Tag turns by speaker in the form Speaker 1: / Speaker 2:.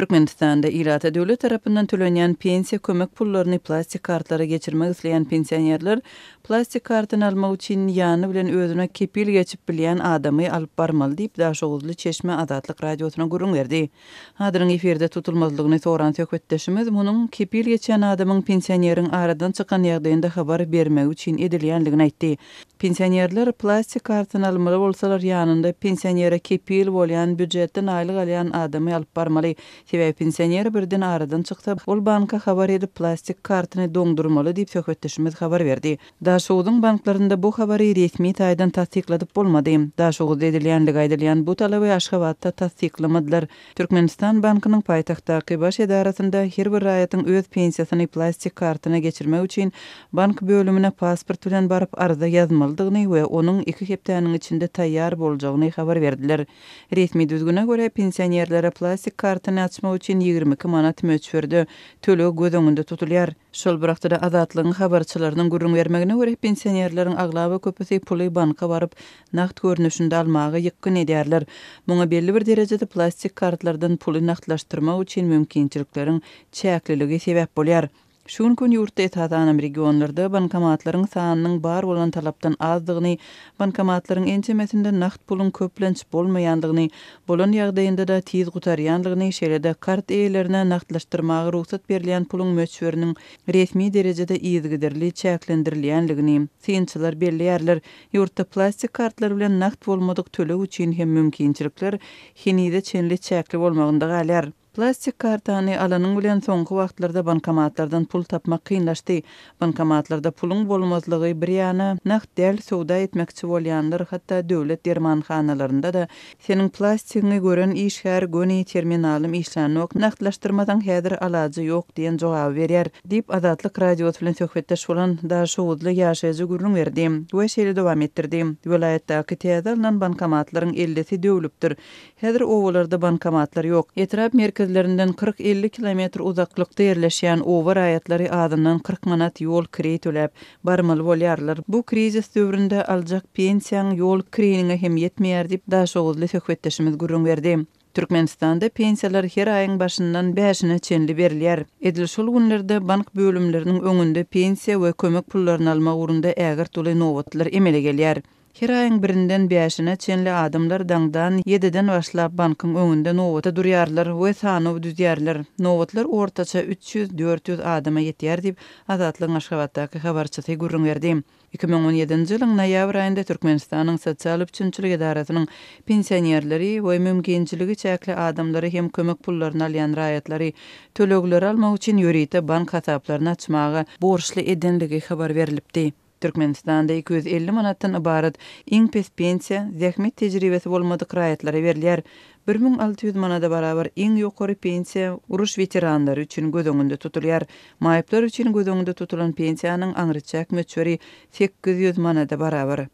Speaker 1: Türkmenistanda ilata döwlet tarapyndan tölenýän pensiýa kömek pullaryny plastik kartlara geçirmek isleýän pensionerler plastik kartyny almak üçin ýany bilen özüne kepil geçip bilýän adamy alyp barmaly diýip Daşoguzly Çeşme Adatlyk radiosyna gurrun berdi. Hadyryň eferde tutulmazlygyny soran söhbetdeşimiz munyň kepil geçen adamyň pensioneriň aradan çykan ýagdaýynda habar bermek üçin edilýänligini aýtdy. Pensionerler plastik kartyny almaly bolsalar ýanynda pensionere kepil bolýan büdjetden aýlyk alýan adamy alyp barmaly. Sebäbi pensioner birden aradan çyksa, ol banka habar edip plastik kartyny doňdurmaly diýip söhbetdeşimiz habar berdi. Daşoguzyň banklarynda bu habary resmi taýdan tasdikladyp bolmady. Daşoguzda edilýänligi aýdylýan bu talaby Aşgabatda tasdiklamadylar. Türkmenistan bankynyň paýtagtdaky baş edarasynda her bir raýatyň öz pensiýasyny plastik kartyna geçirmek üçin bank bölümine pasport bilen baryp arza ýazmalydygyny we onuň 2 hepdeniň içinde taýýar boljagyny habar berdiler. Resmi düzgüne göre pensionerlere plastik kartyny açmak üçin 22 manat möçberde tölegi göz öňünde tutulýar. Şol birakda da Azatlygyň habarçylarynyň gurrun bermegine görä pensionerleriň aglaby köpüsi puly banka baryp nagt görnüşinde almagy ýykyn edýärler. Muňa belli bir derejede plastik kartlardan puly nagtlaşdyrmak üçin mümkinçilikleriň çäkliligi sebäp bolýar. Şuň gün ýurtda etadan regionlarda bankomatlaryň sanynyň bar bolan talapdan azdygyny, bankomatlaryň ençemesinde nagt pulun köplenç bolmaýandygyny, bolan ýagdaýynda da tiz gutarýandygyny, şeýle-de kart eýlerine nagtlaşdyrmagy ruhsat berilýän pulun möçberiniň resmi derejede ýyzgyderli çäklendirilýänligini synçylar belliýärler. Ýurtda plastik kartlar bilen nagt bolmadyk töleg üçin hem mümkinçilikler henide çenli çäkli bolmagynda galýar. Plastik kartany alanyň bilen soňky wagtlarda bankomatlardan pul tapmak kynlaşdy. Bankomatlarda pulun bolmazlygy bir ýana nagt däl sowda etmekçi bolýanlar hatda döwlet dermanxanalarynda da seniň plastigini gören işgär göni terminalym işlänok nagtlaşdyrmadan häzir alajy ýok diýen jogap berýär diýip Adatlyk radiosy bilen söhbetdeş bolan Daşoguzly ýaşaýjy gurrun berdi. Bu şeýle dowam etdirdi. Vilayatdaky täzelanan bankomatlaryň 50-si döwlüpdir. Häzir owalarda bankomatlar ýok. Etrap merkezlerinden 40-50 kilometr uzaklykda ýerleşýän owa raýatlary adından 40 manat ýol kiri töläp barmaly bolýarlar. Bu krizis döwründe aljak pensiýaň ýol kiriniňe hem ýetmeýär diýip Daşoguzly söhbetdeşimiz gurrun berdi. Türkmenistanda pensiýalar her aýyň başyndan 5-ine çenli berilýär. Edil şol günlerde bank bölümleriniň öňünde pensiýa we kömek pullaryny almak urunda ägir tuly nowatlar emele gelýär. Her aýyň birinden 5-ine çenli adamlar daňdan 7-den başlap bankyň öňünde nowata durýarlar we sanyp düzýärler. Nowatlar ortaça 300-400 adama ýetýär diýip Azatlygyň Aşgabatdaky habarçysy gurrun berdi. 2017-nji ýylyň noýabr aýynda Türkmenistanyň sosial üçinçilik edarasynyň pensionerleri we mümkinçiligi çäkli adamlary hem kömek pullaryny alýan raýatlary tölegleri almak üçin ýörite bank hasaplaryny açmagy borçly edenligi habar berilipdi. Türkmenistanda 250 manatdan ibaret iň pes pensiýa, zähmet tejribesi bolmadyk raýatlara berilýär. 1600 manada barabar iň ýokary pensiýa uruş veteranlary üçin göz öňünde tutulýar. Maýyplar üçin göz öňünde tutulan pensiýanyň aňryçak möçberi 800 manada barabar.